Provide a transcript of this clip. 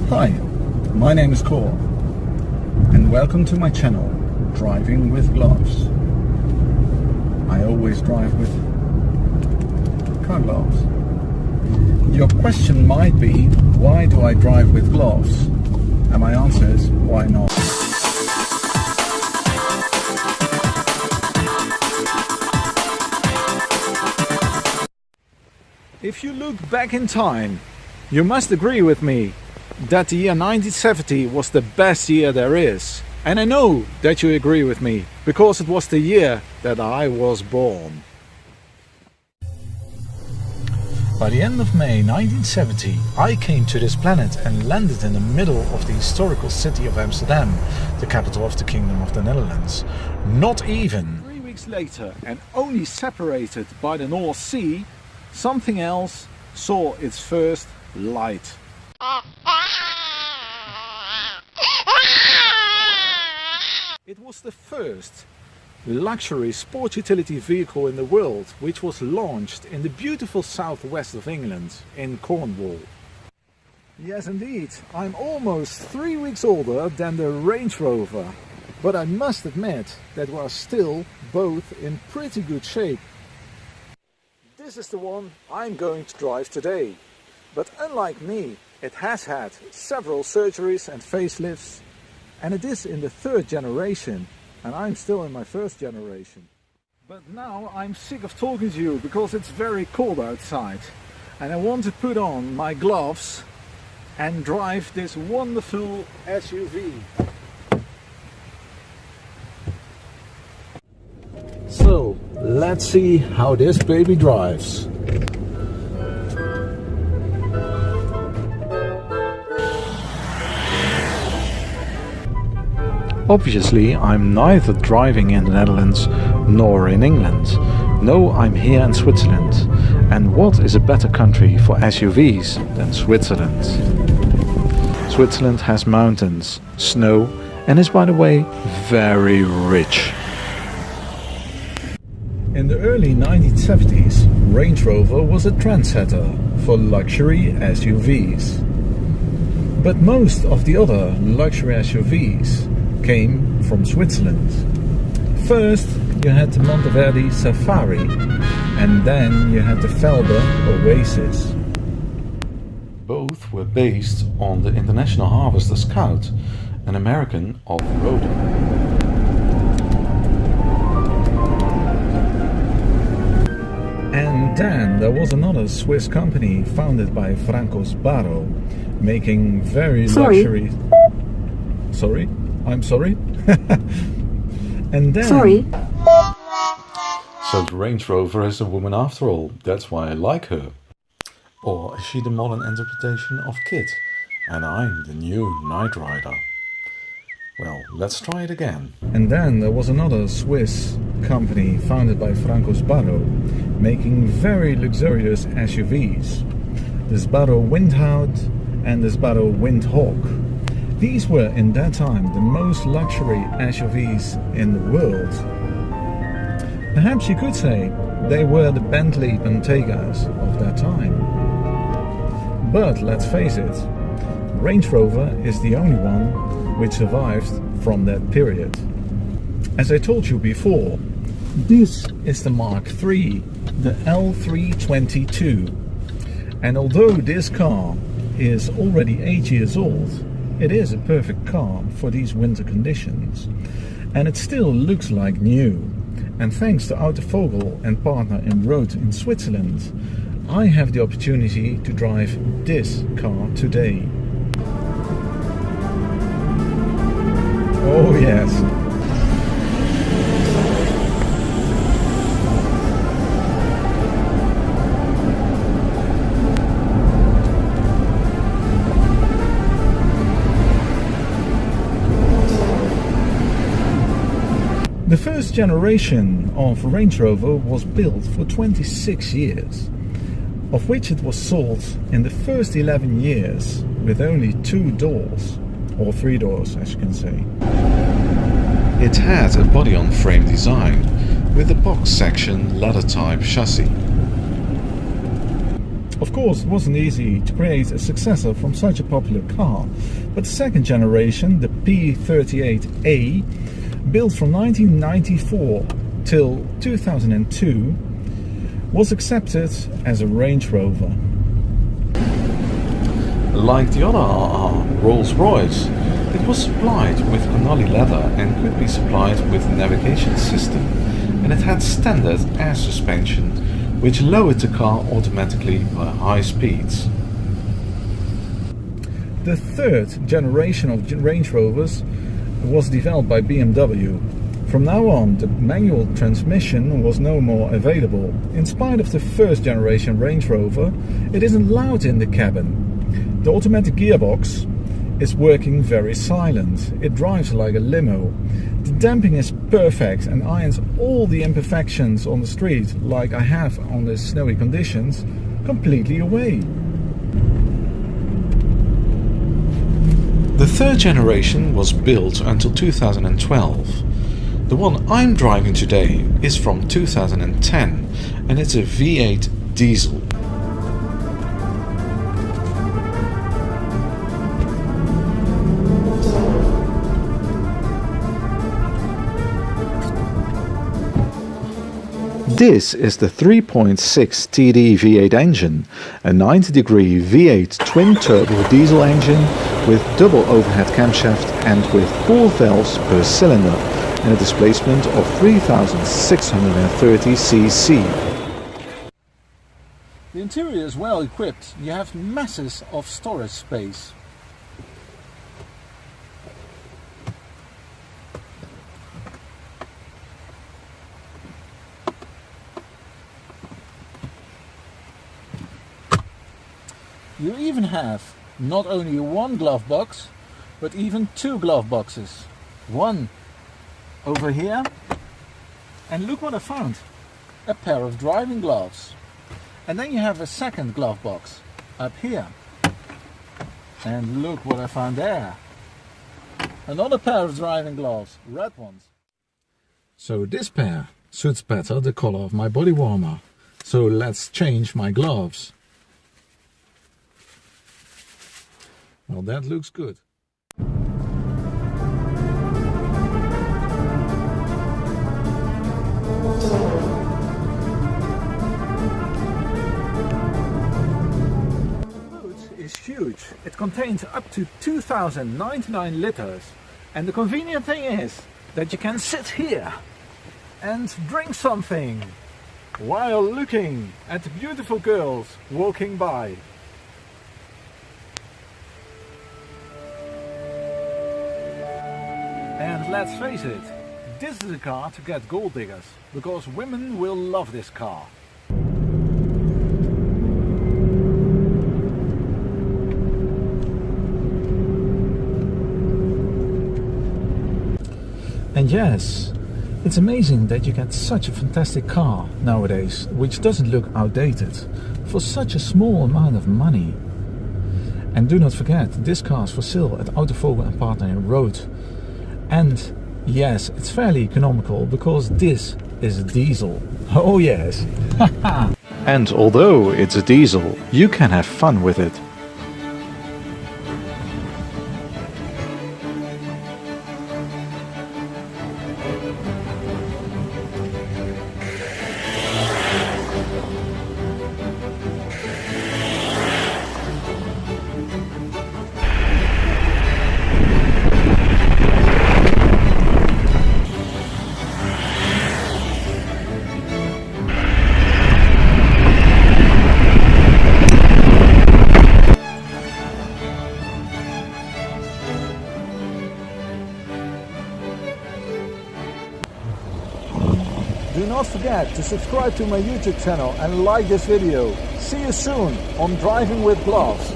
Hi, my name is Cor, and welcome to my channel, Driving with Gloves. I always drive with car gloves. Your question might be, why do I drive with gloves? And my answer is, why not? If you look back in time, you must agree with me that the year 1970 was the best year there is. And I know that you agree with me, because it was the year that I was born. By the end of May 1970, I came to this planet and landed in the middle of the historical city of Amsterdam, the capital of the Kingdom of the Netherlands. Not even 3 weeks later, and only separated by the North Sea, something else saw its first light. It was the first luxury sport utility vehicle in the world, which was launched in the beautiful southwest of England, in Cornwall. Yes indeed, I'm almost 3 weeks older than the Range Rover, but I must admit that we are still both in pretty good shape. This is the one I'm going to drive today, but unlike me, it has had several surgeries and facelifts, and it is in the 3rd generation, and I'm still in my 1st generation. But now I'm sick of talking to you because it's very cold outside, and I want to put on my gloves and drive this wonderful SUV. So let's see how this baby drives. Obviously, I'm neither driving in the Netherlands nor in England. No, I'm here in Switzerland. And what is a better country for SUVs than Switzerland? Switzerland has mountains, snow, and is, by the way, very rich. In the early 1970s, Range Rover was a trendsetter for luxury SUVs. But most of the other luxury SUVs came from Switzerland. First you had the Monteverdi Safari, and then you had the Felber Oasis. Both were based on the International Harvester Scout, an American off-roader. And then there was another Swiss company founded by Franco Sbarro, making very luxury... Sorry? I'm sorry? And then... Sorry. So the Range Rover is a woman after all, that's why I like her. Or is she the modern interpretation of Kit, and I'm the new Knight Rider? Well, let's try it again. And then there was another Swiss company founded by Franco Sbarro, making very luxurious SUVs. The Sbarro Windhout and the Sbarro Windhawk. These were, in that time, the most luxury SUVs in the world. Perhaps you could say they were the Bentley Bentegas of that time. But let's face it, Range Rover is the only one which survived from that period. As I told you before, this is the Mark III, the L320. And although this car is already 8 years old, it is a perfect car for these winter conditions, and it still looks like new. And thanks to Autovogel and partner in Road in Switzerland, I have the opportunity to drive this car today. Oh yes. The first generation of Range Rover was built for 26 years, of which it was sold in the first 11 years with only 2 doors, or 3 doors as you can say. It had a body-on-frame design with a box section ladder type chassis. Of course, it wasn't easy to create a successor from such a popular car, but the second generation, the P38A, built from 1994 till 2002, was accepted as a Range Rover. Like the other RR Rolls-Royce, it was supplied with cannoli leather and could be supplied with a navigation system, and it had standard air suspension, which lowered the car automatically by high speeds. The third generation of Range Rovers was developed by BMW. From now on, the manual transmission was no more available. In spite of the first generation Range Rover, it isn't loud in the cabin. The automatic gearbox is working very silent. It drives like a limo. The damping is perfect and irons all the imperfections on the street, like I have on the snowy conditions, completely away. The third generation was built until 2012. The one I'm driving today is from 2010 and it's a V8 diesel. This is the 3.6 TD V8 engine, a 90-degree V8 twin-turbo diesel engine with double overhead camshaft and with 4 valves per cylinder and a displacement of 3,630 cc. The interior is well equipped. You have masses of storage space. You even have not only one glove box, but even 2 glove boxes. One over here, and look what I found, a pair of driving gloves. And then you have a second glove box up here, and look what I found there, another pair of driving gloves, red ones. So this pair suits better the color of my body warmer, so let's change my gloves. Well, that looks good. The boot is huge. It contains up to 2,099 liters. And the convenient thing is that you can sit here and drink something while looking at the beautiful girls walking by. And let's face it, this is a car to get gold diggers, because women will love this car. And yes, it's amazing that you get such a fantastic car nowadays, which doesn't look outdated, for such a small amount of money. And do not forget, this car is for sale at Autovogel and Partner Road. And yes, it's fairly economical because this is a diesel. Oh yes! And although it's a diesel, you can have fun with it. Do not forget to subscribe to my YouTube channel and like this video. See you soon on Driving with Gloves.